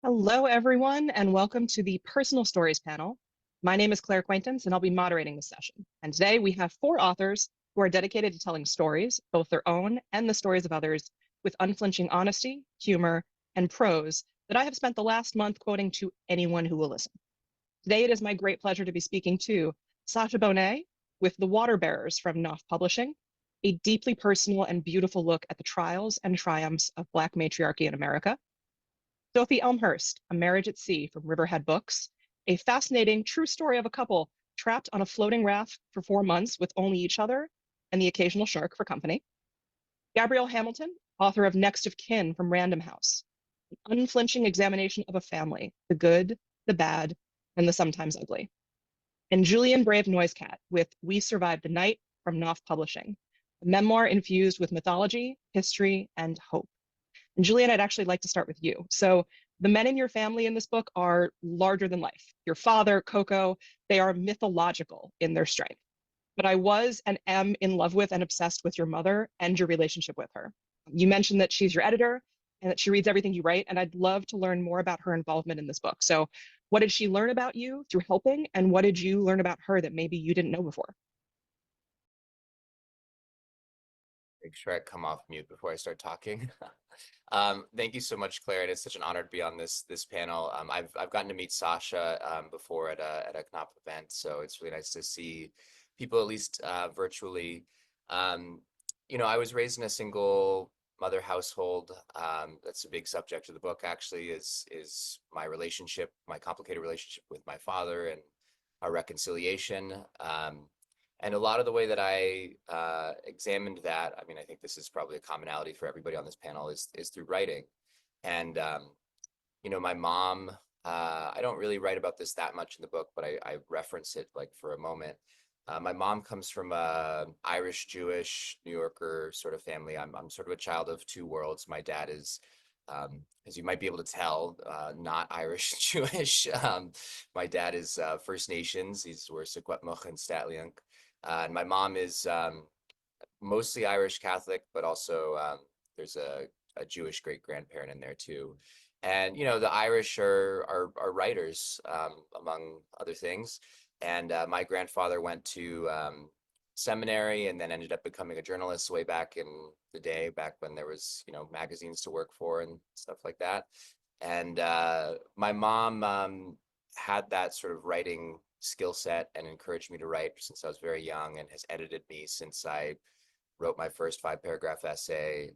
Hello, everyone, and welcome to the Personal Stories panel. My name is Claire Quaintance, and I'll be moderating this session. And today we have four authors who are dedicated to telling stories, both their own and the stories of others, with unflinching honesty, humor, and prose that I have spent the last month quoting to anyone who will listen. Today it is my great pleasure to be speaking to Sasha Bonét with The Waterbearers from Knopf Publishing, a deeply personal and beautiful look at the trials and triumphs of Black matriarchy in America. Sophie Elmhirst, A Marriage at Sea from Riverhead Books, a fascinating true story of a couple trapped on a floating raft for 4 months with only each other and the occasional shark for company. Gabrielle Hamilton, author of Next of Kin from Random House, an unflinching examination of a family, the good, the bad, and the sometimes ugly. And Julian Brave Noisecat with We Survived the Night from Knopf Publishing, a memoir infused with mythology, history, and hope. And Julian, I'd actually like to start with you. So the men in your family in this book are larger than life. Your father, Coco, they are mythological in their strength. But I was and am in love with and obsessed with your mother and your relationship with her. You mentioned that she's your editor and that she reads everything you write, and I'd love to learn more about her involvement in this book. So what did she learn about you through helping, and what did you learn about her that maybe you didn't know before? Make sure I come off mute before I start talking. Thank you so much, Claire. It is such an honor to be on this panel. I've gotten to meet Sasha before at a Knopf event, so it's really nice to see people at least virtually. I was raised in a single mother household. That's a big subject of the book. Actually, is my relationship, my complicated relationship with my father, and our reconciliation. And a lot of the way that I examined that, I mean, I think this is probably a commonality for everybody on this panel, is through writing. And, my mom, I don't really write about this that much in the book, but I reference it like for a moment. My mom comes from a Irish, Jewish, New Yorker sort of family. I'm sort of a child of two worlds. My dad is, as you might be able to tell, not Irish Jewish. My dad is First Nations. We're Secwepemc and St'át'imc. And my mom is mostly Irish Catholic, but also there's a Jewish great grandparent in there too. And the Irish are writers, among other things. And my grandfather went to seminary and then ended up becoming a journalist way back in the day, back when there was magazines to work for and stuff like that. And my mom had that sort of writing skill set and encouraged me to write since I was very young, and has edited me since I wrote my first 5-paragraph essay.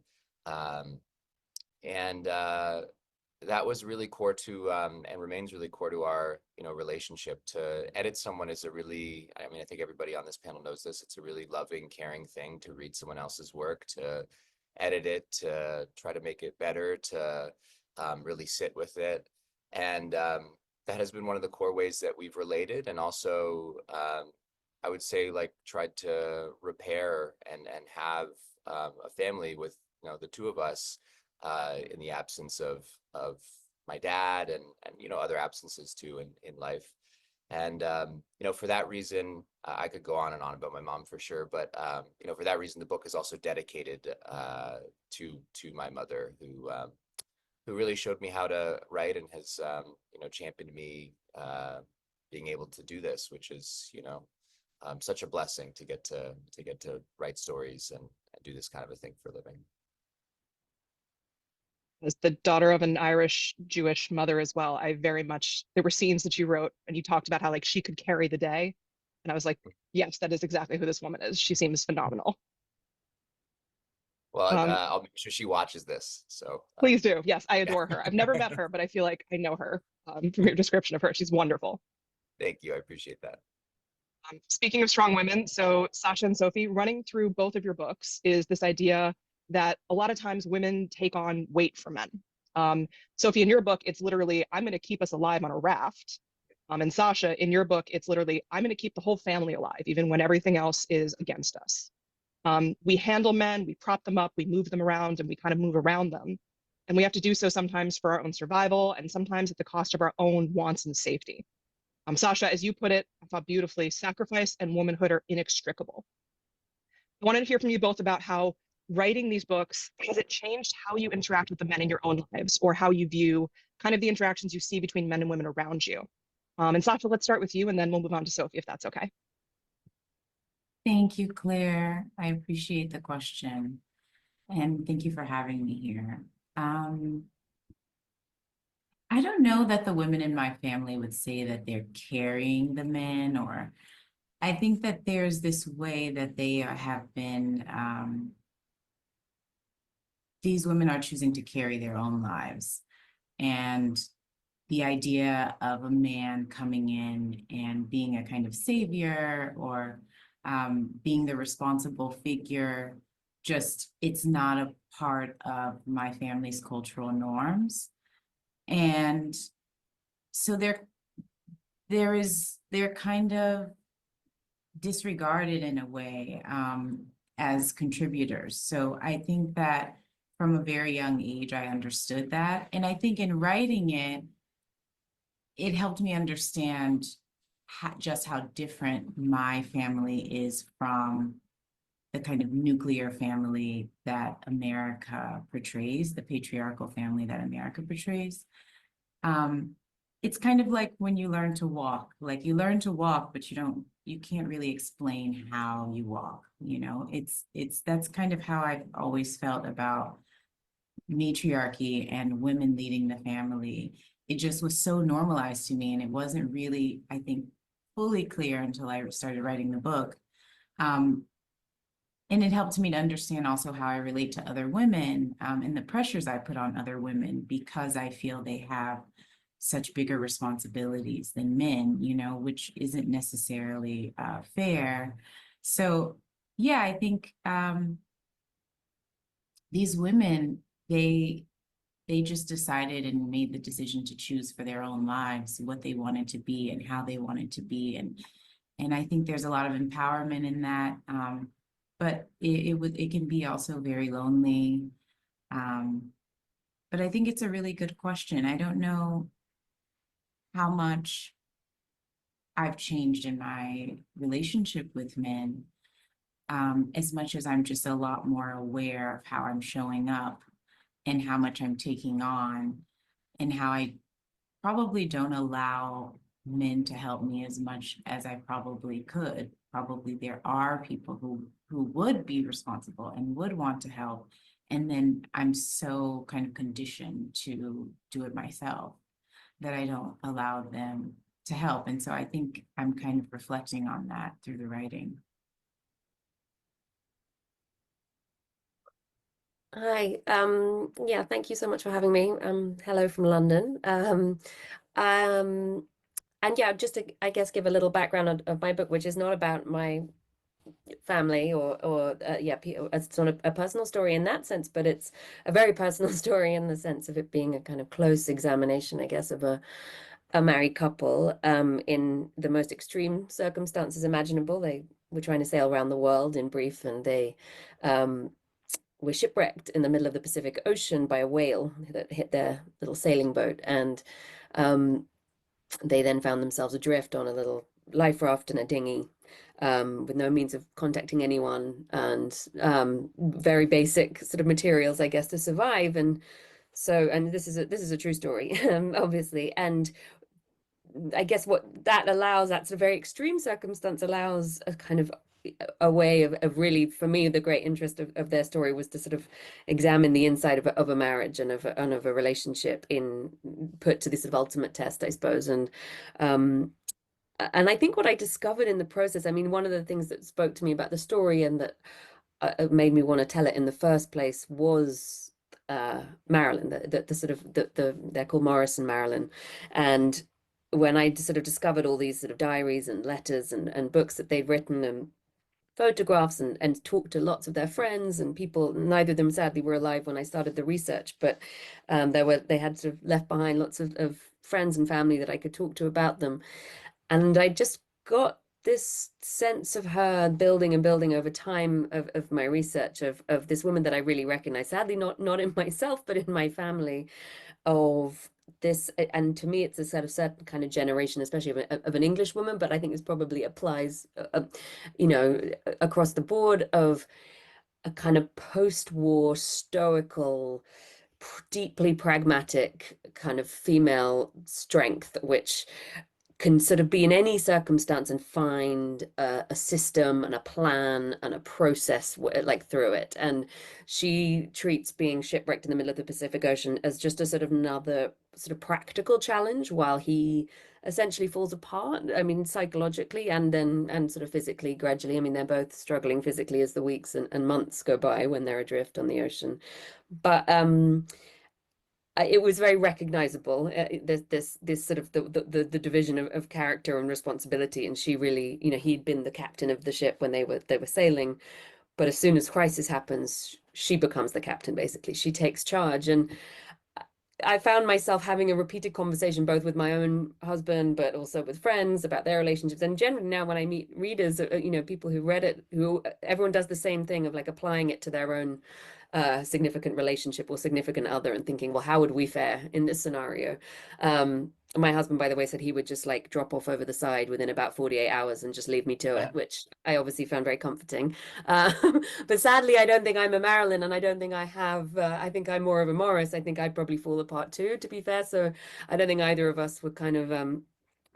And that was really core to, and remains really core to our, relationship. To edit someone is I mean, I think everybody on this panel knows this. It's a really loving, caring thing to read someone else's work, to edit it, to try to make it better, to really sit with it. And that has been one of the core ways that we've related, and also I would say like tried to repair and have a family with the two of us in the absence of my dad, and other absences too in life. And for that reason, I could go on and on about my mom for sure, but for that reason the book is also dedicated to my mother, who really showed me how to write, and has championed me being able to do this, which is such a blessing to get to write stories and do this kind of a thing for a living. As the daughter of an Irish Jewish mother as well, there were scenes that you wrote and you talked about how like she could carry the day. And I was like, yes, that is exactly who this woman is. She seems phenomenal. Well, Um, I'll make sure she watches this. So please do. Yes, I yeah. adore her. I've never met her, but I feel like I know her from your description of her. She's wonderful. Thank you. I appreciate that. Speaking of strong women, so Sasha and Sophie, running through both of your books is this idea that a lot of times women take on weight for men. Sophie, in your book, it's literally, I'm going to keep us alive on a raft. And Sasha, in your book, it's literally, I'm going to keep the whole family alive, even when everything else is against us. We handle men, we prop them up, we move them around, and we kind of move around them. And we have to do so sometimes for our own survival, and sometimes at the cost of our own wants and safety. Sasha, as you put it, I thought beautifully, sacrifice and womanhood are inextricable. I wanted to hear from you both about how writing these books, has it changed how you interact with the men in your own lives, or how you view kind of the interactions you see between men and women around you. And Sasha, let's start with you, and then we'll move on to Sophie, if that's okay. Thank you, Claire. I appreciate the question. And thank you for having me here. I don't know that the women in my family would say that they're carrying the men, or I think that there's this way that they have been, these women are choosing to carry their own lives. And the idea of a man coming in and being a kind of savior, or being the responsible figure, just, it's not a part of my family's cultural norms. And so they're kind of disregarded in a way, as contributors. So I think that from a very young age, I understood that. And I think in writing it, it helped me understand just how different my family is from the kind of nuclear family that America portrays, the patriarchal family that America portrays. It's kind of like when you learn to walk, like you learn to walk, but you can't really explain how you walk, you know, that's kind of how I've always felt about matriarchy and women leading the family. It just was so normalized to me, and it wasn't really, I think, fully clear until I started writing the book. And it helped me to understand also how I relate to other women, and the pressures I put on other women, because I feel they have such bigger responsibilities than men, you know, which isn't necessarily fair. So yeah, I think these women, they just decided and made the decision to choose for their own lives what they wanted to be and how they wanted to be. And I think there's a lot of empowerment in that. But it can be also very lonely. But I think it's a really good question. I don't know how much I've changed in my relationship with men, as much as I'm just a lot more aware of how I'm showing up and how much I'm taking on, and how I probably don't allow men to help me as much as I probably could. Probably there are people who would be responsible and would want to help. And then I'm so kind of conditioned to do it myself that I don't allow them to help. And so I think I'm kind of reflecting on that through the writing. Hi, yeah, thank you so much for having me. Hello from London. And yeah, just to, I guess, give a little background of my book, which is not about my family or yeah, it's not a personal story in that sense, but it's a very personal story in the sense of it being a kind of close examination, I guess, of a married couple in the most extreme circumstances imaginable. They were trying to sail around the world, in brief, and they were shipwrecked in the middle of the Pacific Ocean by a whale that hit their little sailing boat. And they then found themselves adrift on a little life raft in a dinghy, with no means of contacting anyone, and very basic sort of materials, I guess, to survive. And so, and this is a true story, obviously. And I guess what that allows, that sort of very extreme circumstance allows a kind of a way of really, for me, the great interest of their story was to sort of examine the inside of a marriage and of a relationship put to this sort of ultimate test, I suppose. And I think what I discovered in the process, I mean, one of the things that spoke to me about the story and that made me want to tell it in the first place was Marilyn, the sort of they're called Morris and Marilyn. And when I sort of discovered all these sort of diaries and letters and books that they'd written, and photographs, and talked to lots of their friends and people, neither of them sadly were alive when I started the research, but they had sort of left behind lots of friends and family that I could talk to about them. And I just got this sense of her building and building over time of my research of this woman that I really recognize, sadly not in myself, but in my family, of this. And to me, it's a sort of certain kind of generation, especially of an English woman, but I think this probably applies, you know, across the board, of a kind of post-war stoical deeply pragmatic kind of female strength, which can sort of be in any circumstance and find a system and a plan and a process like through it. And she treats being shipwrecked in the middle of the Pacific Ocean as just a sort of another sort of practical challenge while he essentially falls apart. I mean, psychologically and sort of physically gradually. I mean, they're both struggling physically as the weeks and months go by when they're adrift on the ocean. But it was very recognizable. This sort of the division of character and responsibility, and she really, you know, he'd been the captain of the ship when they were sailing, but as soon as crisis happens, she becomes the captain. Basically, she takes charge, and I found myself having a repeated conversation both with my own husband, but also with friends about their relationships. And generally now when I meet readers, you know, people who read it, who everyone does the same thing of like applying it to their own significant relationship or significant other and thinking, well, how would we fare in this scenario? My husband, by the way, said he would just like drop off over the side within about 48 hours and just leave me to it, which I obviously found very comforting. But sadly, I don't think I'm a Marilyn, and I don't think I have, I think I'm more of a Morris. I think I'd probably fall apart too, to be fair. So I don't think either of us would kind of,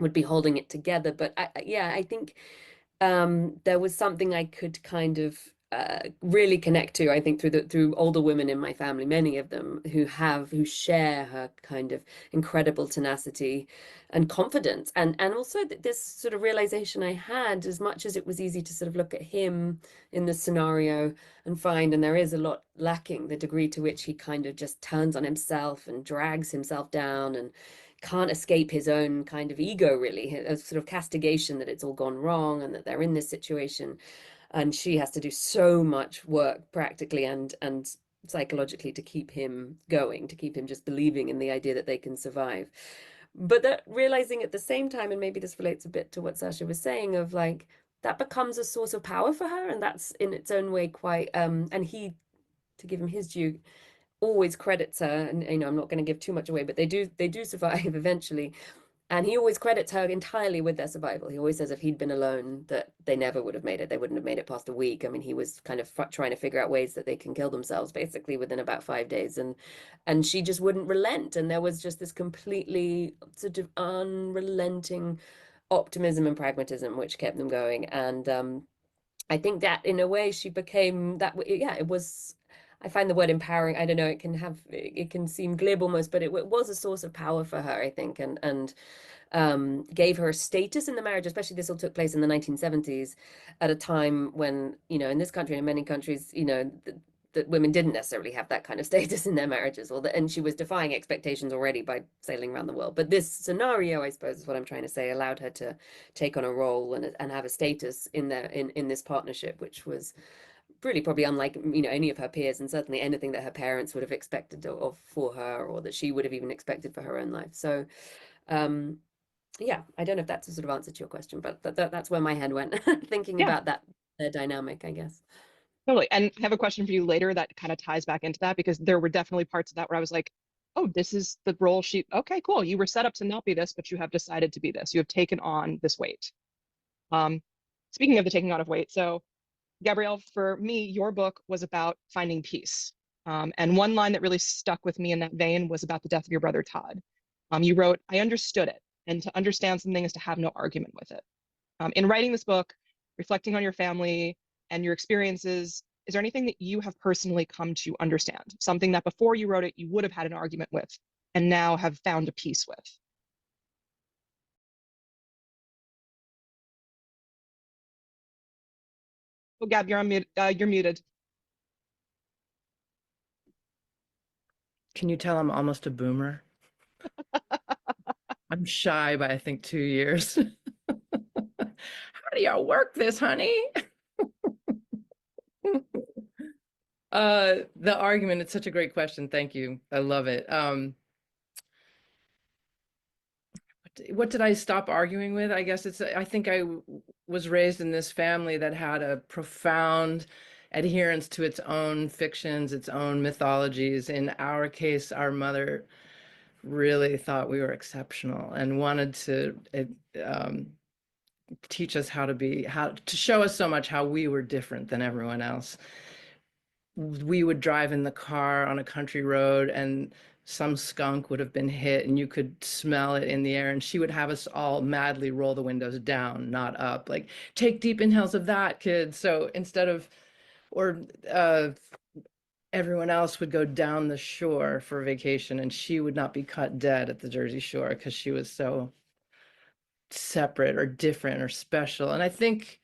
would be holding it together. But yeah, I think there was something I could kind of really connect to, I think, through older women in my family, many of them who share her kind of incredible tenacity and confidence, and also this sort of realization I had, as much as it was easy to sort of look at him in this scenario and find, and there is a lot lacking, the degree to which he kind of just turns on himself and drags himself down and can't escape his own kind of ego, really, a sort of castigation that it's all gone wrong and that they're in this situation. And she has to do so much work practically and psychologically to keep him going, to keep him just believing in the idea that they can survive. But that realizing at the same time, and maybe this relates a bit to what Sasha was saying, of like, that becomes a source of power for her. And that's in its own way quite, and he, to give him his due, always credits her, and you know, I'm not going to give too much away, but they do survive eventually. And he always credits her entirely with their survival. He always says if he'd been alone, that they never would have made it. They wouldn't have made it past a week. I mean, he was kind of trying to figure out ways that they can kill themselves basically within about 5 days. And she just wouldn't relent. And there was just this completely sort of unrelenting optimism and pragmatism, which kept them going. And I think that in a way she became that, yeah, it was, I find the word empowering, I don't know, it can seem glib almost, but it was a source of power for her, I think, and gave her a status in the marriage, especially this all took place in the 1970s at a time when, you know, in this country and in many countries, you know, that women didn't necessarily have that kind of status in their marriages, and she was defying expectations already by sailing around the world. But this scenario, I suppose, is what I'm trying to say, allowed her to take on a role and have a status in this partnership, which was really probably unlike, you know, any of her peers, and certainly anything that her parents would have expected of for her, or that she would have even expected for her own life. So yeah, I don't know if that's a sort of answer to your question, but that's where my head went thinking about that dynamic, I guess. Totally. And I have a question for you later that kind of ties back into that, because there were definitely parts of that where I was like, oh, this is the role okay, cool. You were set up to not be this, but you have decided to be this. You have taken on this weight. Speaking of the taking on of weight, so Gabrielle, for me, your book was about finding peace. And one line that really stuck with me in that vein was about the death of your brother, Todd. You wrote, I understood it. And to understand something is to have no argument with it. In writing this book, reflecting on your family and your experiences, is there anything that you have personally come to understand? Something that before you wrote it, you would have had an argument with and now have found a peace with? Oh, Gab, you're on mute. You're muted. Can you tell I'm almost a boomer? I'm shy by, I think, 2 years. How do y'all work this, honey? The argument, it's such a great question. Thank you. I love it. What did I stop arguing with? I guess I think I was raised in this family that had a profound adherence to its own fictions, its own mythologies. In our case, our mother really thought we were exceptional and wanted to teach us how to show us so much how we were different than everyone else. we would drive in the car on a country road and some skunk would have been hit and you could smell it in the air, and she would have us all madly roll the windows down, not up, like, take deep inhales of that, kids. So instead of, or everyone else would go down the shore for vacation and she would not be cut dead at the Jersey Shore because she was so separate or different or special. And I think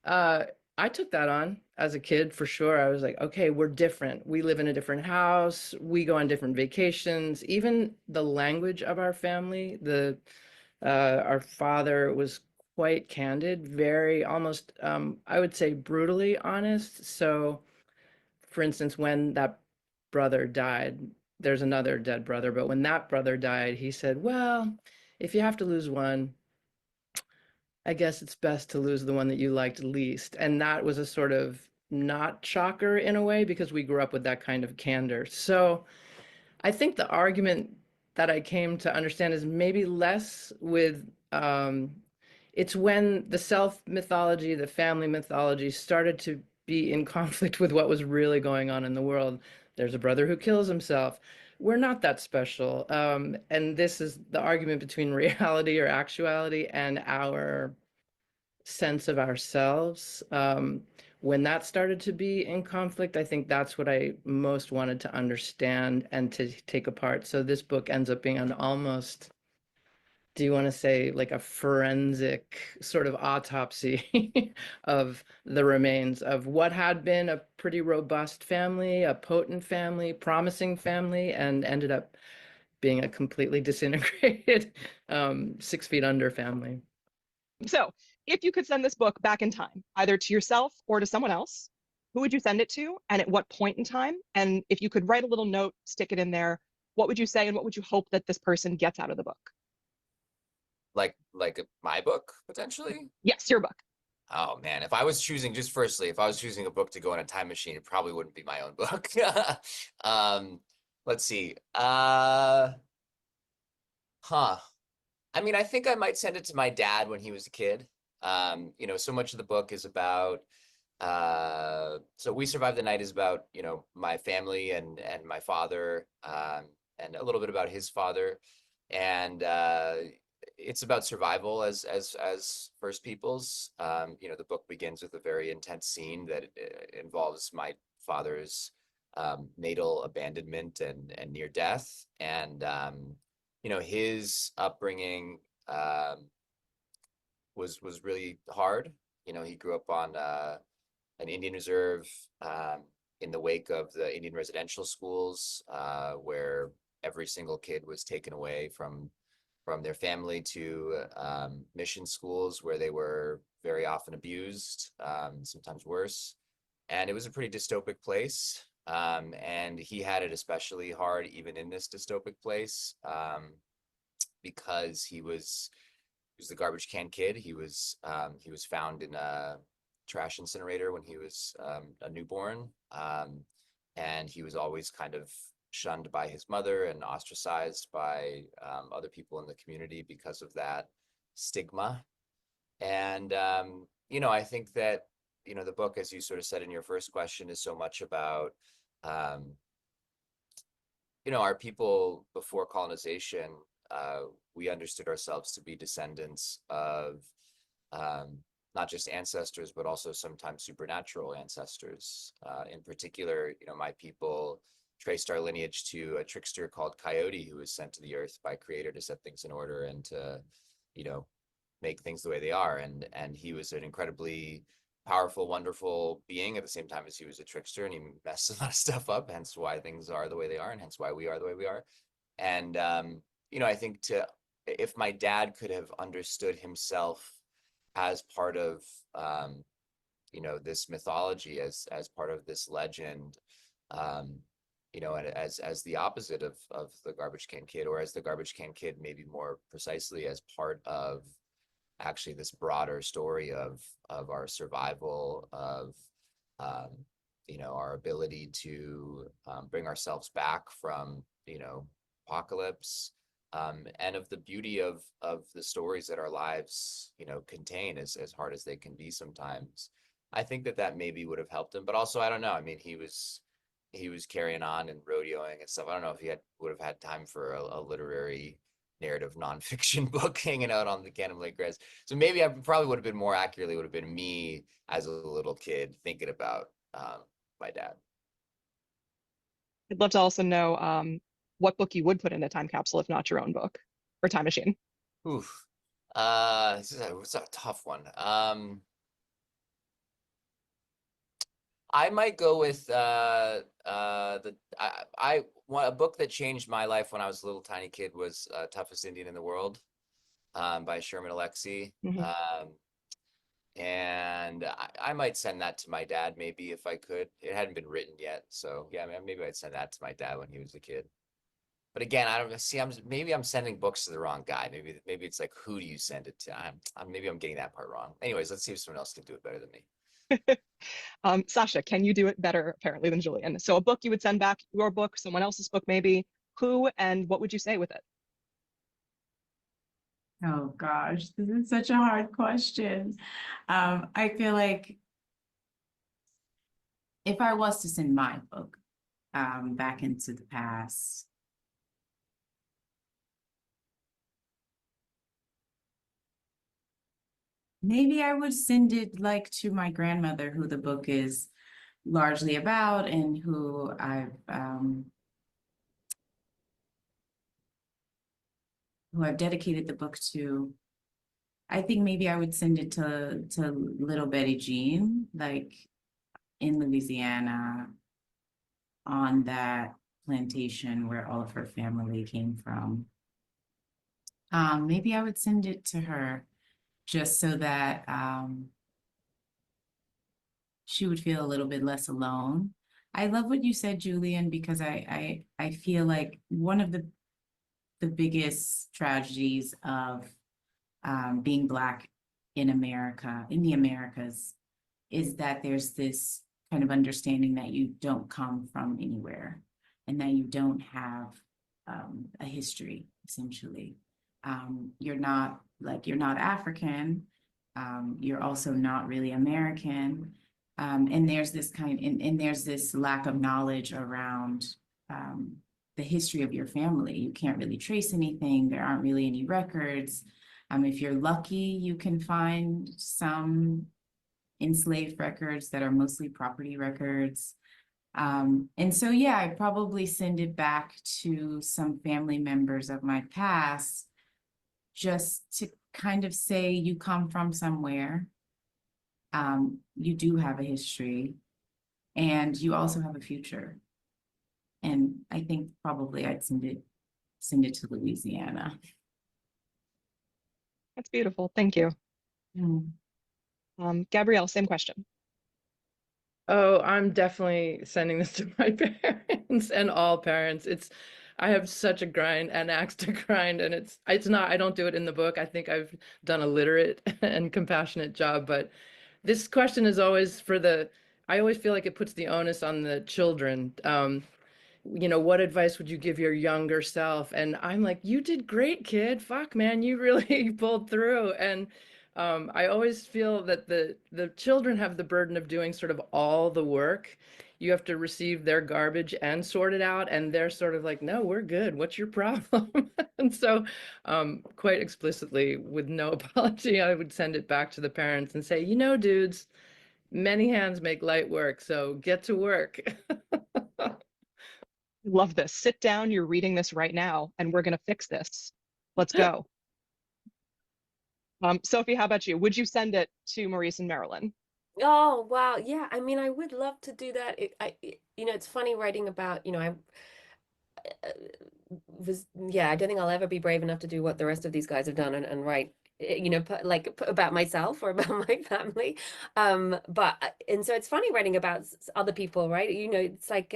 uh, I took that on as a kid for sure. I was like, okay, we're different. We live in a different house. We go on different vacations. Even the language of our family, our father was quite candid, very almost, I would say brutally honest. So for instance, when that brother died, there's another dead brother, but when that brother died, he said, well, if you have to lose one, I guess it's best to lose the one that you liked least. And that was a sort of not shocker in a way, because we grew up with that kind of candor. So I think the argument that I came to understand is maybe less with, it's when the self mythology, the family mythology started to be in conflict with what was really going on in the world. There's a brother who kills himself. We're not that special. And this is the argument between reality or actuality and our sense of ourselves. When that started to be in conflict, I think that's what I most wanted to understand and to take apart. So this book ends up being an almost, do you want to say, like a forensic sort of autopsy of the remains of what had been a pretty robust family, a potent family, promising family, and ended up being a completely disintegrated 6 feet under family. So, if you could send this book back in time, either to yourself or to someone else, who would you send it to and at what point in time? And if you could write a little note, stick it in there, what would you say and what would you hope that this person gets out of the book? Like my book, potentially? Yes, your book. Oh man, if I was choosing, just firstly, if I was choosing a book to go in a time machine, it probably wouldn't be my own book. Let's see. I mean, I think I might send it to my dad when he was a kid. You know, so much of the book is about so We Survived the Night is about, you know, my family and my father, and a little bit about his father. And it's about survival as First Peoples. You know, the book begins with a very intense scene that involves my father's natal abandonment and near death. And you know, his upbringing was really hard. You know, he grew up on an Indian reserve in the wake of the Indian residential schools, where every single kid was taken away from their family to mission schools where they were very often abused, sometimes worse. And it was a pretty dystopic place. And he had it especially hard even in this dystopic place, because he was the garbage can kid. He was found in a trash incinerator when he was a newborn, and he was always kind of shunned by his mother and ostracized by other people in the community because of that stigma. And you know, I think that, you know, the book, as you sort of said in your first question, is so much about you know, our people before colonization. We understood ourselves to be descendants of not just ancestors, but also sometimes supernatural ancestors. In particular, you know, my people traced our lineage to a trickster called Coyote, who was sent to the earth by Creator to set things in order and to, you know, make things the way they are. And he was an incredibly powerful, wonderful being at the same time as he was a trickster, and he messed a lot of stuff up, hence why things are the way they are, and hence why we are the way we are. And you know, I think if my dad could have understood himself as part of you know, this mythology, as part of this legend, you know, and as the opposite of the garbage can kid, or as the garbage can kid, maybe more precisely as part of actually this broader story of our survival, of you know, our ability to bring ourselves back from, you know, apocalypse, and of the beauty of the stories that our lives, you know, contain, as hard as they can be sometimes. I think that maybe would have helped him, but also I don't know. I mean, he was carrying on and rodeoing and stuff. I don't know if he would have had time for a literary narrative nonfiction book hanging out on the Cannon Lake Grass. So maybe I probably would have been more accurately would have been me as a little kid thinking about my dad. I'd love to also know what book you would put in a time capsule if not your own book or time machine. Oof. It's a tough one. I might go with a book that changed my life when I was a little tiny kid was Toughest Indian in the World by Sherman Alexie. And I might send that to my dad maybe if I could. It hadn't been written yet, so yeah, maybe I'd send that to my dad when he was a kid. But again, I don't see. Maybe I'm sending books to the wrong guy. Maybe it's like, who do you send it to? Maybe I'm getting that part wrong. Anyways, let's see if someone else can do it better than me. Sasha, can you do it better apparently than Julian? So a book you would send back, your book, someone else's book maybe. Who and what would you say with it? Oh gosh, this is such a hard question. I feel like if I was to send my book back into the past, maybe I would send it like to my grandmother, who the book is largely about and who I've dedicated the book to. I think maybe I would send it to little Betty Jean, like in Louisiana, on that plantation where all of her family came from. Maybe I would send it to her just so that she would feel a little bit less alone. I love what you said, Julian, because I feel like one of the biggest tragedies of being Black in America, in the Americas, is that there's this kind of understanding that you don't come from anywhere and that you don't have a history, essentially. You're not African. You're also not really American. And there's this there's this lack of knowledge around the history of your family. You can't really trace anything. There aren't really any records. If you're lucky, you can find some enslaved records that are mostly property records. And so, yeah, I'd probably send it back to some family members of my past just to kind of say you come from somewhere. You do have a history and you also have a future. And I think probably I'd send it to Louisiana. That's beautiful. Thank you. Gabrielle, same question. Oh, I'm definitely sending this to my parents and all parents. I have such a axe to grind, and it's not, I don't do it in the book. I think I've done a literate and compassionate job, but this question is always I always feel like it puts the onus on the children. What advice would you give your younger self? And I'm like, you did great, kid. Fuck, man, you really pulled through. And I always feel that the children have the burden of doing sort of all the work. You have to receive their garbage and sort it out. And they're sort of like, no, we're good. What's your problem? And so quite explicitly, with no apology, I would send it back to the parents and say, dudes, many hands make light work. So get to work. Love this. Sit down. You're reading this right now, and we're going to fix this. Let's go. Sophie, how about you? Would you send it to Maurice and Marilyn? Oh, wow. Yeah. I mean, I would love to do that. It's funny writing about, I don't think I'll ever be brave enough to do what the rest of these guys have done and write, about myself or about my family. And so it's funny writing about other people, right? It's like,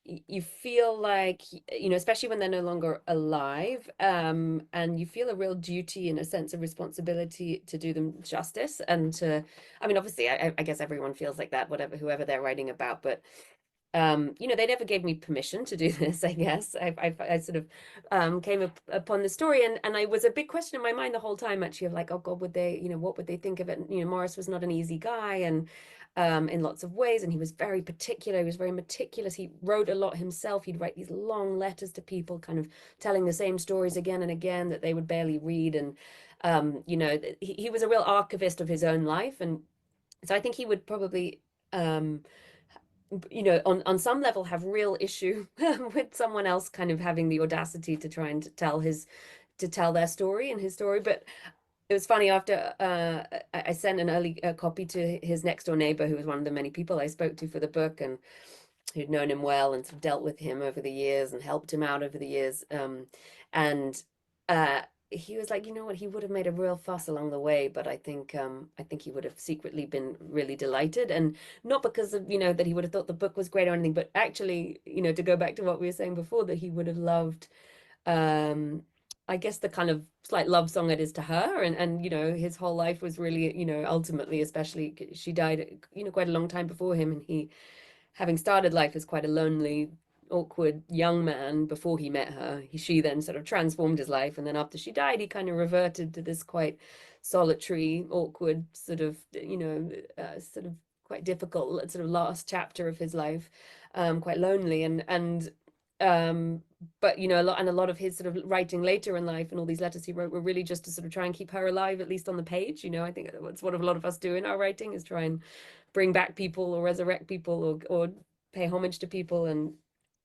you feel like, especially when they're no longer alive, and you feel a real duty and a sense of responsibility to do them justice and obviously I guess everyone feels like that, whoever they're writing about, but you know, they never gave me permission to do this, I guess. I sort of came upon the story, and I was a big question in my mind the whole time, actually, of like, oh God, would they, you know, what would they think of it? You know, Morris was not an easy guy, and in lots of ways, and he was very particular, he was very meticulous. He wrote a lot himself. He'd write these long letters to people, kind of telling the same stories again and again that they would barely read. And you know, he was a real archivist of his own life. And so I think he would probably you know, on some level have real issue with someone else kind of having the audacity to try and tell their story and his story. But it was funny, after I sent an early copy to his next door neighbor, who was one of the many people I spoke to for the book, and who'd known him well and sort of dealt with him over the years and helped him out over the years. And he was like, you know what, he would have made a real fuss along the way, but I think he would have secretly been really delighted, and not because of, you know, that he would have thought the book was great or anything, but actually, you know, to go back to what we were saying before, that he would have loved, I guess, the kind of slight love song it is to her, and you know, his whole life was really, you know, ultimately, especially she died, you know, quite a long time before him, and he, having started life as quite a lonely, awkward young man before he met her, she then sort of transformed his life, and then after she died, he kind of reverted to this quite solitary, awkward, sort of, you know, sort of quite difficult sort of last chapter of his life, quite lonely, and but you know, a lot of his sort of writing later in life and all these letters he wrote were really just to sort of try and keep her alive, at least on the page. You know, I think that's what a lot of us do in our writing, is try and bring back people or resurrect people or pay homage to people, and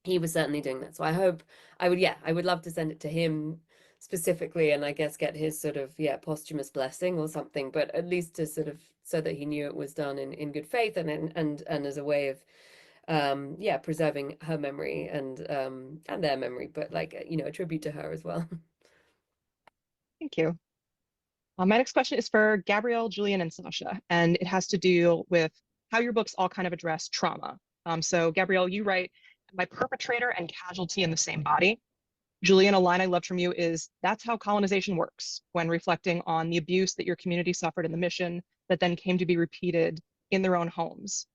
he was certainly doing that. So I hope I would love to send it to him specifically, and I guess get his sort of posthumous blessing or something, but at least to sort of, so that he knew it was done in good faith, and as a way of preserving her memory and their memory, but like, you know, a tribute to her as well. Thank you. My next question is for Gabrielle, Julian, and Sasha, and it has to do with how your books all kind of address trauma. So Gabrielle, you write, my perpetrator and casualty in the same body. Julian, a line I loved from you is, that's how colonization works, when reflecting on the abuse that your community suffered in the mission that then came to be repeated in their own homes.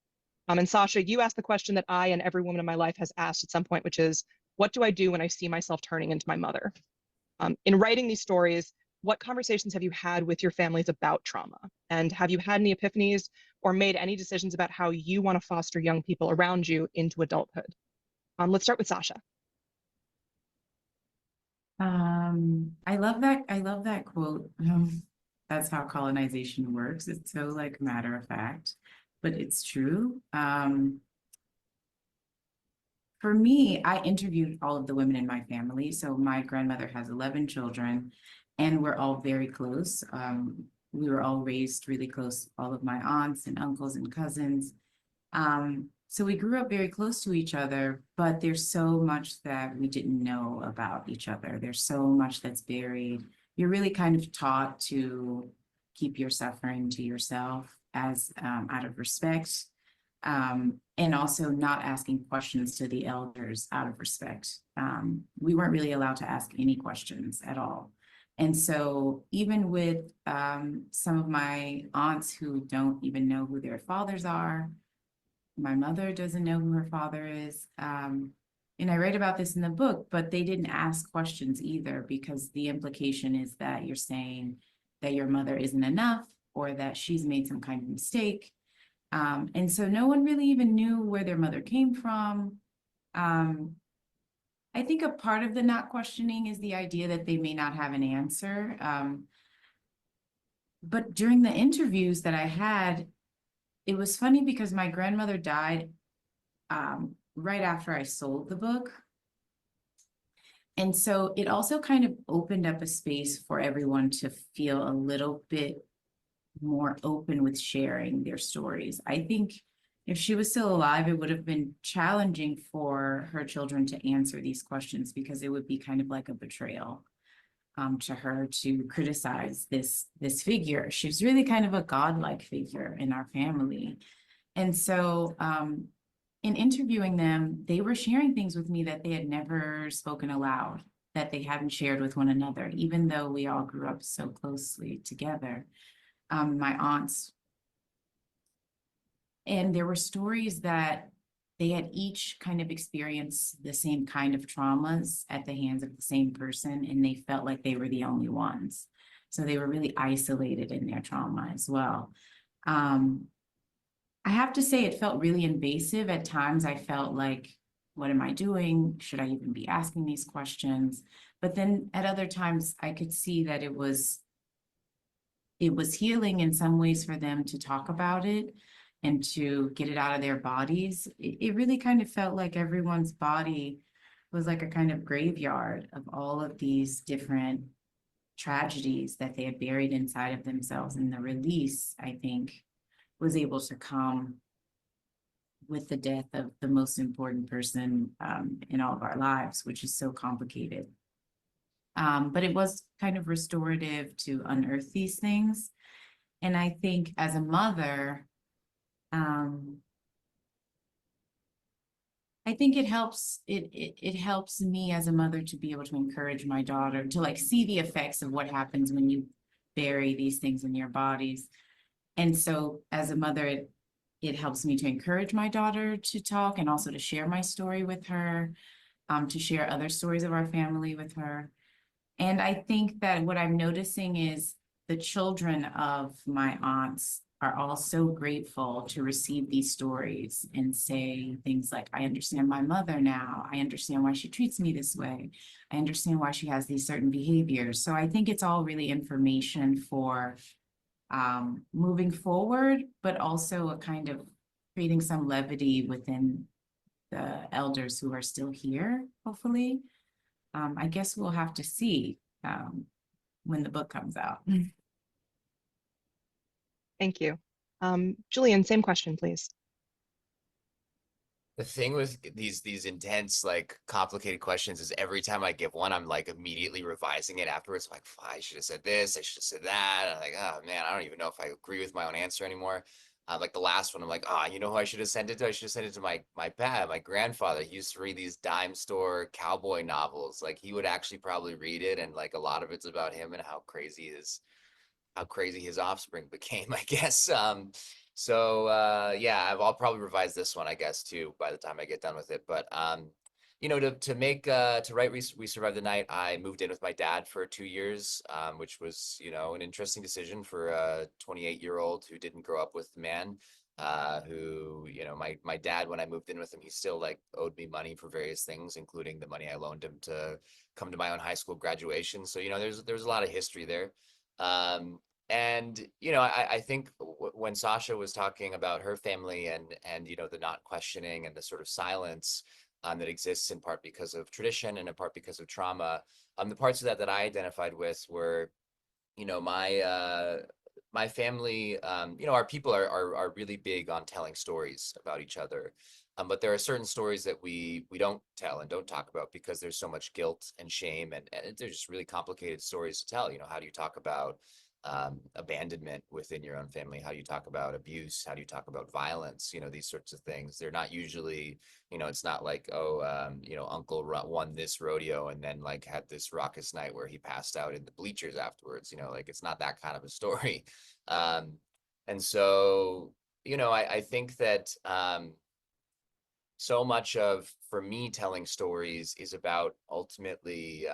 And Sasha, you asked the question that I and every woman in my life has asked at some point, which is, what do I do when I see myself turning into my mother? In writing these stories, what conversations have you had with your families about trauma? And have you had any epiphanies or made any decisions about how you want to foster young people around you into adulthood? Let's start with Sasha. I love that quote. That's how colonization works. It's so like matter of fact, but it's true. For me, I interviewed all of the women in my family. So my grandmother has 11 children, and we're all very close. We were all raised really close, all of my aunts and uncles and cousins. So we grew up very close to each other, but there's so much that we didn't know about each other. There's so much that's buried. You're really kind of taught to keep your suffering to yourself, as out of respect, and also not asking questions to the elders out of respect. We weren't really allowed to ask any questions at all. And so even with some of my aunts who don't even know who their fathers are, my mother doesn't know who her father is. And I write about this in the book, but they didn't ask questions either, because the implication is that you're saying that your mother isn't enough, or that she's made some kind of mistake. And so no one really even knew where their mother came from. I think a part of the not questioning is the idea that they may not have an answer. But during the interviews that I had, it was funny because my grandmother died right after I sold the book. And so it also kind of opened up a space for everyone to feel a little bit more open with sharing their stories. I think if she was still alive, it would have been challenging for her children to answer these questions, because it would be kind of like a betrayal to her to criticize this figure. She's really kind of a godlike figure in our family. And so in interviewing them, they were sharing things with me that they had never spoken aloud, that they hadn't shared with one another, even though we all grew up so closely together. My aunts. And there were stories that they had each kind of experienced the same kind of traumas at the hands of the same person, and they felt like they were the only ones. So they were really isolated in their trauma as well. I have to say it felt really invasive. At times I felt like, what am I doing? Should I even be asking these questions? But then at other times I could see that it was healing in some ways for them to talk about it and to get it out of their bodies. It really kind of felt like everyone's body was like a kind of graveyard of all of these different tragedies that they had buried inside of themselves. And the release, I think, was able to come with the death of the most important person in all of our lives, which is so complicated. But it was kind of restorative to unearth these things. And I think as a mother, I think it helps me as a mother to be able to encourage my daughter to like see the effects of what happens when you bury these things in your bodies. And so as a mother, it helps me to encourage my daughter to talk and also to share my story with her, to share other stories of our family with her. And I think that what I'm noticing is the children of my aunts are all so grateful to receive these stories and say things like, I understand my mother now. I understand why she treats me this way. I understand why she has these certain behaviors. So I think it's all really information for moving forward, but also a kind of creating some levity within the elders who are still here, hopefully. I guess we'll have to see when the book comes out. Thank you. Julian, same question, please. The thing with these intense, like complicated questions is every time I give one, I'm like immediately revising it afterwards. I'm like, I should have said this, I should have said that. I'm like, oh man, I don't even know if I agree with my own answer anymore. Like the last one, I'm like, you know who I should have sent it to? I should have sent it to my dad, my grandfather. He used to read these dime store cowboy novels. Like he would actually probably read it, and like a lot of it's about him and how crazy his offspring became, I guess. Yeah, I'll probably revise this one, I guess, too, by the time I get done with it. But you know, to write We Survived the Night, I moved in with my dad for 2 years, which was, you know, an interesting decision for a 28-year-old who didn't grow up with the man. Who, you know, my dad, when I moved in with him, he still like owed me money for various things, including the money I loaned him to come to my own high school graduation. So, you know, there's a lot of history there. And you know, I think when Sasha was talking about her family and you know, the not questioning and the sort of silence that exists in part because of tradition and in part because of trauma, the parts of that I identified with were, you know, my family, you know, our people are really big on telling stories about each other. But there are certain stories that we don't tell and don't talk about because there's so much guilt and shame, and they're just really complicated stories to tell. You know, how do you talk about abandonment within your own family? How do you talk about abuse? How do you talk about violence? You know, these sorts of things. They're not usually, you know, it's not like, you know, uncle won this rodeo and then like had this raucous night where he passed out in the bleachers afterwards. You know, like it's not that kind of a story. And so, you know, I think that so much of, for me, telling stories is about ultimately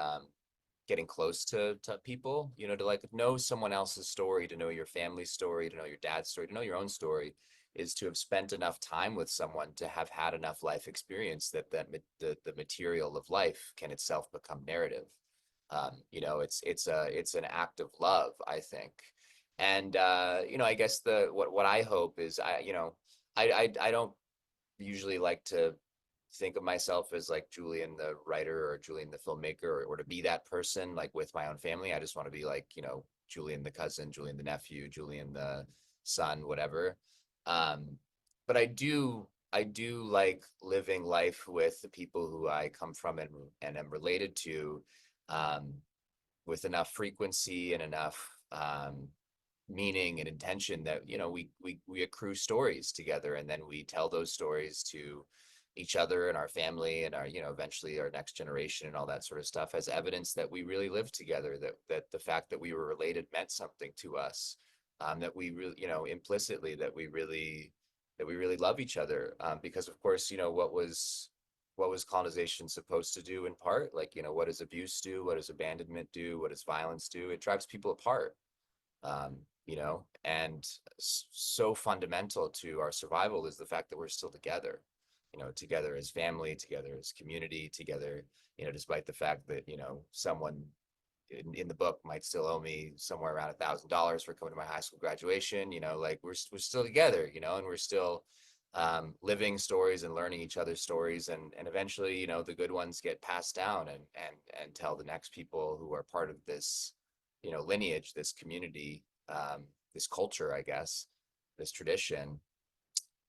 getting close to people, you know, to like know someone else's story, to know your family's story, to know your dad's story, to know your own story, is to have spent enough time with someone to have had enough life experience that the material of life can itself become narrative. You know, it's an act of love, I think. And you know, I guess what I hope is, I don't usually like to think of myself as like Julian the writer or Julian the filmmaker, or to be that person like with my own family. I just want to be like, you know, Julian the cousin, Julian the nephew, Julian the son, whatever. But I do like living life with the people who I come from and am related to, with enough frequency and enough meaning and intention that, you know, we accrue stories together, and then we tell those stories to each other and our family and our, you know, eventually our next generation and all that sort of stuff, as evidence that we really lived together, that the fact that we were related meant something to us, that we really, you know, implicitly, that we really we really love each other. Because of course, you know, what was colonization supposed to do in part? Like, you know, what does abuse do? What does abandonment do? What does violence do? It drives people apart. You know, and so fundamental to our survival is the fact that we're still together, you know, together as family, together as community, together, you know, despite the fact that, you know, someone in the book might still owe me somewhere around $1,000 for coming to my high school graduation, you know, like we're still together, you know, and we're still living stories and learning each other's stories, and eventually, you know, the good ones get passed down and tell the next people who are part of this, you know, lineage, this community, this culture, I guess, this tradition,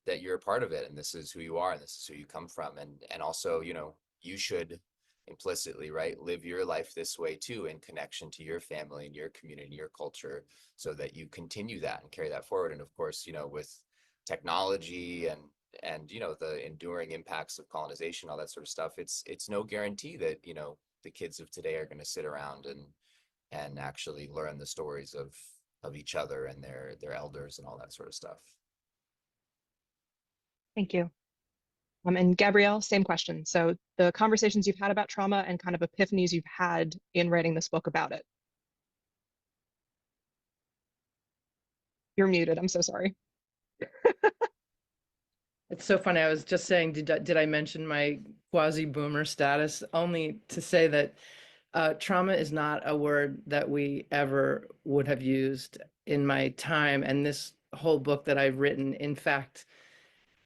that you're a part of it, and this is who you are, and this is who you come from, and also, you know, you should implicitly, right, live your life this way too, in connection to your family and your community and your culture, so that you continue that and carry that forward. And of course, you know, with technology and you know, the enduring impacts of colonization, all that sort of stuff, it's no guarantee that, you know, the kids of today are going to sit around and actually learn the stories of each other and their elders and all that sort of stuff. Thank you. And Gabrielle, same question. So the conversations you've had about trauma and kind of epiphanies you've had in writing this book about it. You're muted. I'm so sorry. It's so funny. I was just saying, did I mention my quasi-boomer status? Only to say that trauma is not a word that we ever would have used in my time. And this whole book that I've written, in fact,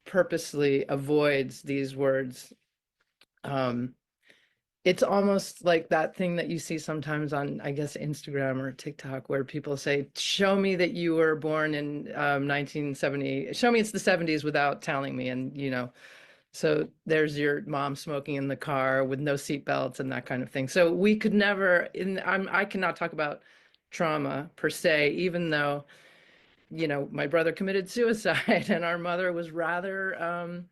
purposely avoids these words. It's almost like that thing that you see sometimes on, I guess, Instagram or TikTok, where people say, show me that you were born in 1970, show me it's the 70s without telling me. And, you know, so there's your mom smoking in the car with no seatbelts and that kind of thing. So we could never, I cannot talk about trauma per se, even though, you know, my brother committed suicide and our mother was rather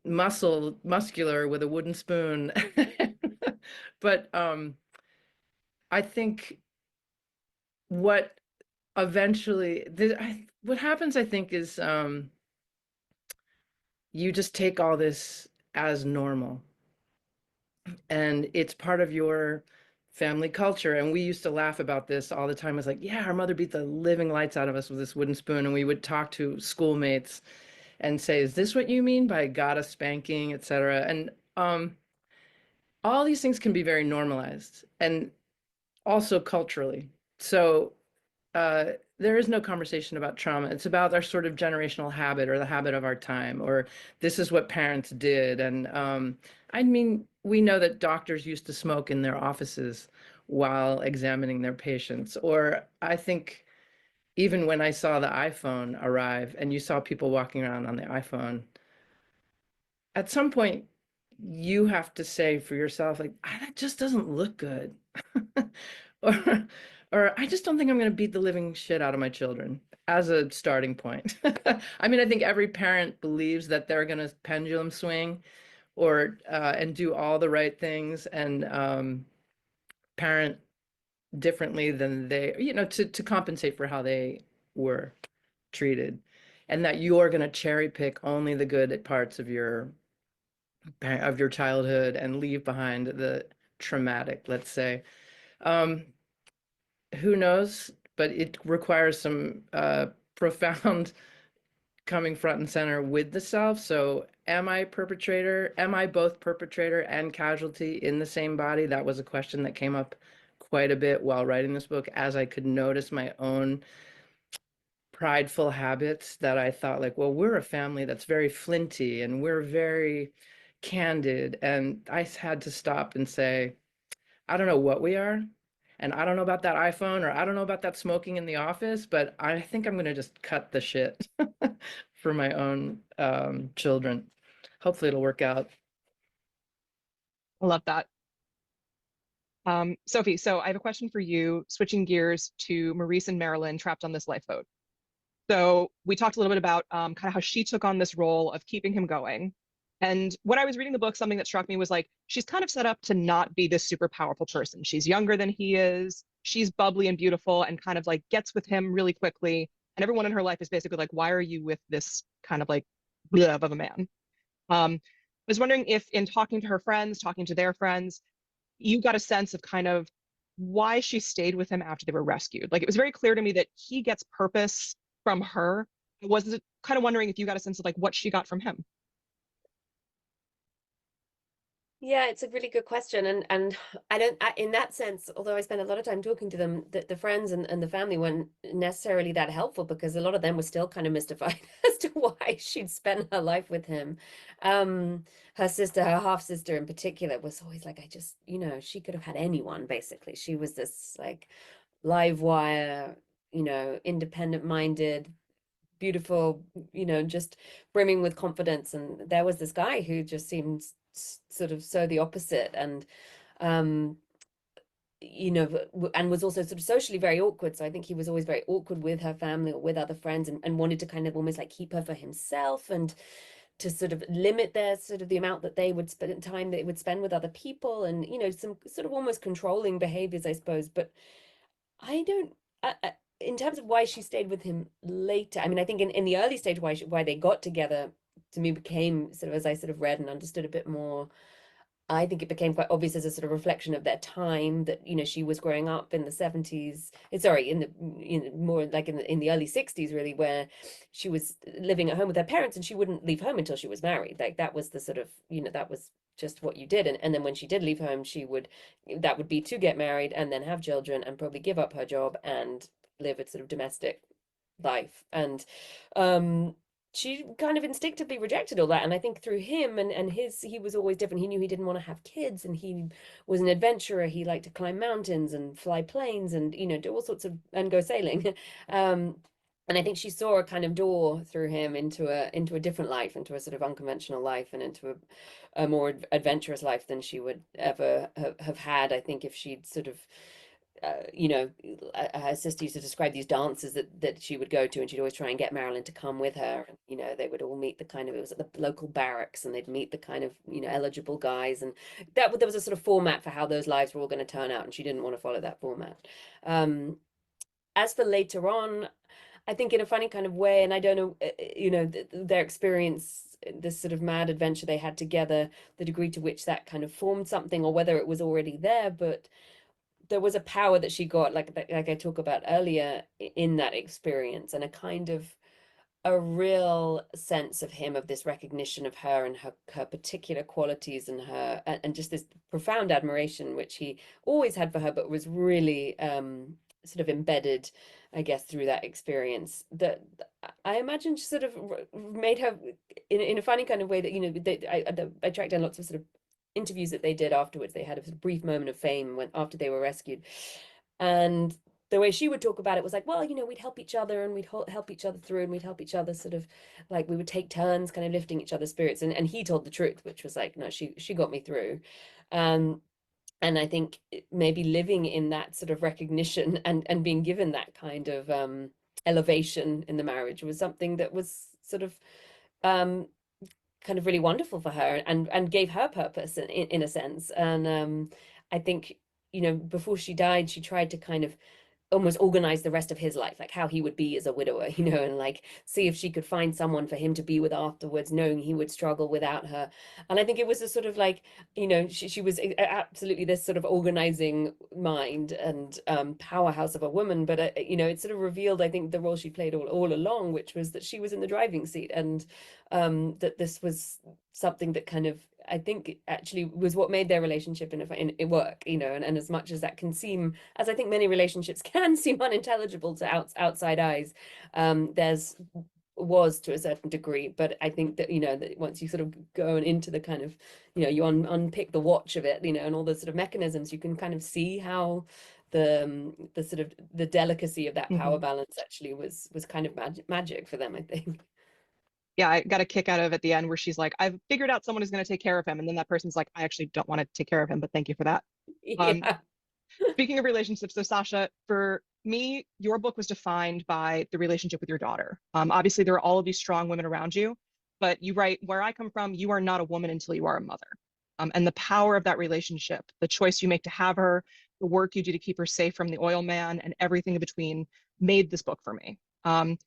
muscular with a wooden spoon. But I think what what happens, I think, is you just take all this as normal, and it's part of your family culture. And we used to laugh about this all the time. It's like, yeah, our mother beat the living lights out of us with this wooden spoon. And we would talk to schoolmates and say, is this what you mean by got a spanking, etc.? And all these things can be very normalized, and also culturally. So there is no conversation about trauma. It's about our sort of generational habit, or the habit of our time, or this is what parents did. And I mean, we know that doctors used to smoke in their offices while examining their patients. Or I think even when I saw the iPhone arrive and you saw people walking around on the iPhone, at some point you have to say for yourself, like, that just doesn't look good. or I just don't think I'm going to beat the living shit out of my children, as a starting point. I mean, I think every parent believes that they're going to pendulum swing or and do all the right things and parent differently than they, you know, to compensate for how they were treated, and that you're going to cherry pick only the good parts of your childhood and leave behind the traumatic, let's say. Who knows? But it requires some profound coming front and center with the self. So am I perpetrator? Am I both perpetrator and casualty in the same body? That was a question that came up quite a bit while writing this book, as I could notice my own prideful habits, that I thought, like, well, we're a family that's very flinty and we're very candid. And I had to stop and say, I don't know what we are. And I don't know about that iPhone, or I don't know about that smoking in the office, but I think I'm going to just cut the shit for my own children. Hopefully it'll work out. I love that. Sophie, so I have a question for you, switching gears to Maurice and Marilyn trapped on this lifeboat. So we talked a little bit about kind of how she took on this role of keeping him going. And when I was reading the book, something that struck me was like, she's kind of set up to not be this super powerful person. She's younger than he is. She's bubbly and beautiful and kind of like gets with him really quickly. and everyone in her life is basically like, why are you with this kind of like bleh of a man? I was wondering if in talking to her friends, talking to their friends, you got a sense of kind of why she stayed with him after they were rescued. Like, it was very clear to me that he gets purpose from her. I was kind of wondering if you got a sense of like what she got from him. Yeah, it's a really good question, and in that sense, although I spent a lot of time talking to them, the friends and the family weren't necessarily that helpful, because a lot of them were still kind of mystified as to why she'd spent her life with him. Her sister, her half sister in particular, was always like, I just, she could have had anyone, basically. She was this like live wire, independent minded, beautiful, just brimming with confidence. And there was this guy who just seemed sort of so the opposite, and and was also sort of socially very awkward. So I think he was always very awkward with her family or with other friends, and wanted to kind of almost like keep her for himself, and to sort of limit their sort of the amount that they would spend time they would spend with other people, and some sort of almost controlling behaviors, I suppose. But I don't in terms of why she stayed with him later, I mean, I think in the early stage, why they got together, to me, became sort of, as I sort of read and understood a bit more, I think it became quite obvious as a sort of reflection of their time, that she was growing up in the 70s, sorry, more like in the early 60s, really, where she was living at home with her parents, and she wouldn't leave home until she was married. Like, that was the sort of, that was just what you did. And then when she did leave home, that would be to get married and then have children and probably give up her job and live a sort of domestic life. And she kind of instinctively rejected all that. And I think through him and he was always different. He knew he didn't want to have kids, and he was an adventurer. He liked to climb mountains and fly planes and, do all sorts of, and go sailing. And I think she saw a kind of door through him into a different life, into a sort of unconventional life, and into a more adventurous life than she would ever have had, I think, if she'd sort of her sister used to describe these dances that she would go to, and she'd always try and get Marilyn to come with her. And, they would all meet it was at the local barracks, and they'd meet the kind of, eligible guys. And there was a sort of format for how those lives were all going to turn out, and she didn't want to follow that format. As for later on, I think in a funny kind of way, and I don't know, their experience, this sort of mad adventure they had together, the degree to which that kind of formed something, or whether it was already there, but there was a power that she got, like I talked about earlier, in that experience, and a kind of a real sense of him, of this recognition of her and her particular qualities, and just this profound admiration which he always had for her, but was really sort of embedded, I guess, through that experience, that I imagine sort of made her in a funny kind of way that, I tracked down lots of sort of interviews that they did afterwards. They had a brief moment of fame after they were rescued, and the way she would talk about it was like, well, we'd help each other, and we'd help each other through, and we'd help each other sort of, like, we would take turns kind of lifting each other's spirits, and he told the truth, which was like, no, she got me through. And I think maybe living in that sort of recognition and being given that kind of elevation in the marriage was something that was sort of kind of really wonderful for her, and gave her purpose in a sense. And I think, before she died, she tried to kind of almost organize the rest of his life, like how he would be as a widower, and like see if she could find someone for him to be with afterwards, knowing he would struggle without her. And I think it was a sort of like, she was absolutely this sort of organizing mind and powerhouse of a woman. But it sort of revealed, I think, the role she played all along, which was that she was in the driving seat, and that this was something that kind of, I think, actually was what made their relationship in work, and as much as that can seem, as I think many relationships can seem unintelligible to outside eyes, was to a certain degree. But I think that, that once you sort of go into the kind of, you unpick the watch of it, and all the sort of mechanisms, you can kind of see how the sort of the delicacy of that power balance actually was kind of magic for them, I think. Yeah, I got a kick out of at the end where she's like, I've figured out someone who's going to take care of him. And then that person's like, I actually don't want to take care of him, but thank you for that. Yeah. Speaking of relationships, so Sasha, for me, your book was defined by the relationship with your daughter. Obviously, there are all of these strong women around you, but you write, where I come from, you are not a woman until you are a mother. And the power of that relationship, the choice you make to have her, the work you do to keep her safe from the oil man, and everything in between made this book for me. And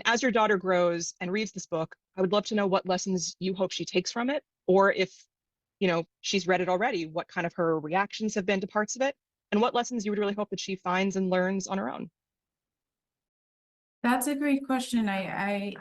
as your daughter grows and reads this book, I would love to know what lessons you hope she takes from it, or if, she's read it already, what kind of her reactions have been to parts of it, and what lessons you would really hope that she finds and learns on her own. That's a great question. I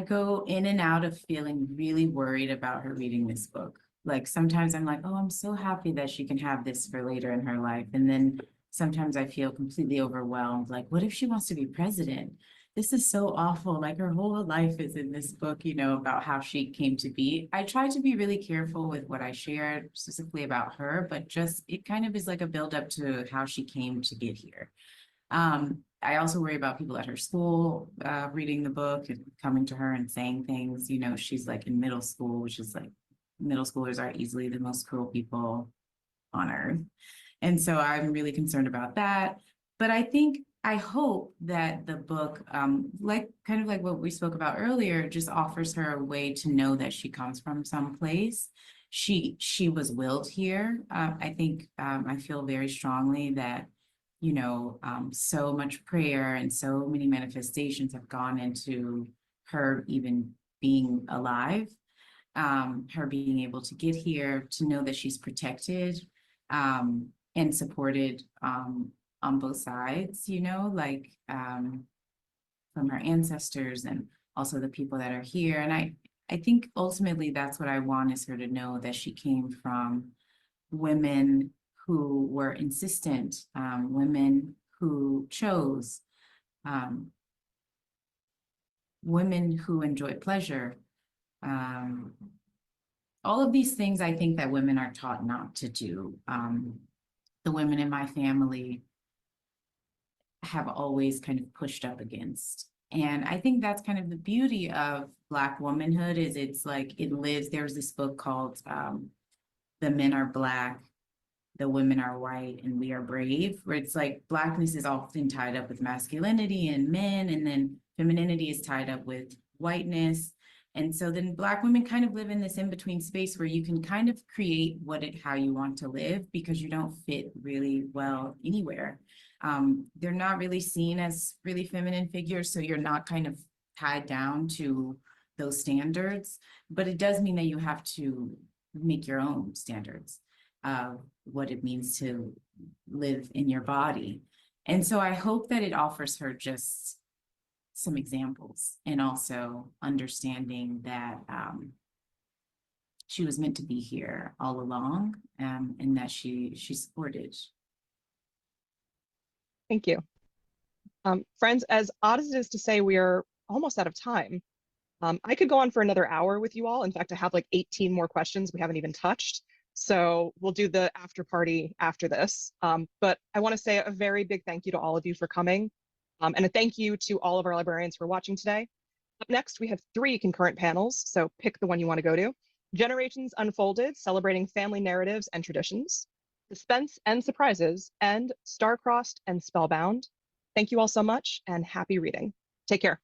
go in and out of feeling really worried about her reading this book. Like sometimes I'm like, oh, I'm so happy that she can have this for later in her life. And then sometimes I feel completely overwhelmed. Like, what if she wants to be president? This is so awful. Like her whole life is in this book, about how she came to be. I try to be really careful with what I share specifically about her, but just it kind of is like a buildup to how she came to get here. I also worry about people at her school reading the book and coming to her and saying things. She's like in middle school, which is like middle schoolers are easily the most cruel people on earth. And so I'm really concerned about that. But I hope that the book, kind of like what we spoke about earlier, just offers her a way to know that she comes from someplace. She was willed here. I feel very strongly that so much prayer and so many manifestations have gone into her even being alive, her being able to get here, to know that she's protected and supported on both sides, from her ancestors and also the people that are here. And I think ultimately that's what I want, is her to know that she came from women who were insistent, women who chose, women who enjoy pleasure. All of these things I think that women are taught not to do. The women in my family have always kind of pushed up against. And I think that's kind of the beauty of Black womanhood, is it's like it lives. There's this book called The Men Are Black, the Women Are White, and We Are Brave, where it's like Blackness is often tied up with masculinity and men, and then femininity is tied up with whiteness. And so then Black women kind of live in this in-between space where you can kind of create how you want to live, because you don't fit really well anywhere. They're not really seen as really feminine figures, so you're not kind of tied down to those standards, but it does mean that you have to make your own standards of what it means to live in your body. And so I hope that it offers her just some examples, and also understanding that she was meant to be here all along, and that she's supported. Thank you. Friends, as odd as it is to say, we are almost out of time. I could go on for another hour with you all. In fact, I have like 18 more questions we haven't even touched. So we'll do the after party after this. But I want to say a very big thank you to all of you for coming. And a thank you to all of our librarians for watching today. Up next, we have 3 concurrent panels, so pick the one you want to go to. Generations Unfolded, celebrating family narratives and traditions. Suspense and Surprises, and Star-Crossed and Spellbound. Thank you all so much, and happy reading. Take care.